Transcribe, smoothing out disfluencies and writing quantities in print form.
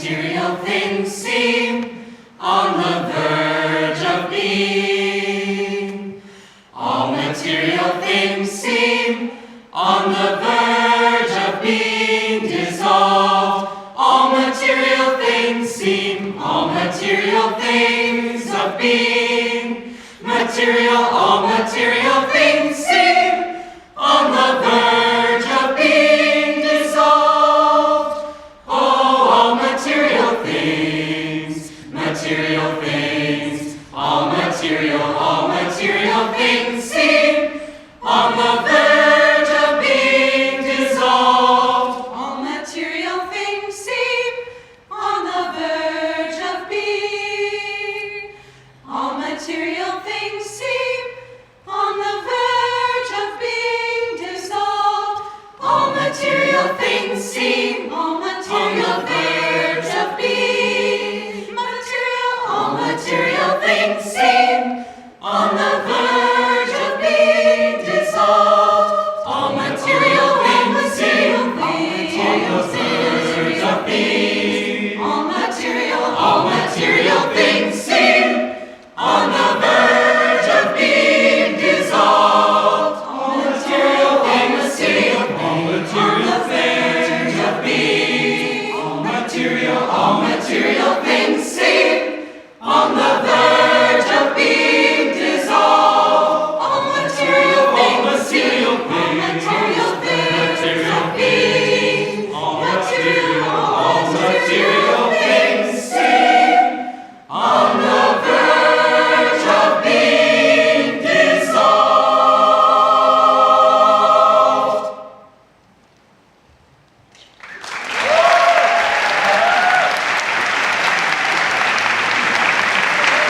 material things seem on the verge of being. All material things seem on the verge of being dissolved. All material things seem, all material things of being. All material things seem on the verge of being dissolved. Oh, all material things, all material things seem on the verge of being dissolved. All material things seem on the verge of being. All material things seem on the verge of being dissolved. All material things seem All on the material verge of being. material, All material things seem on the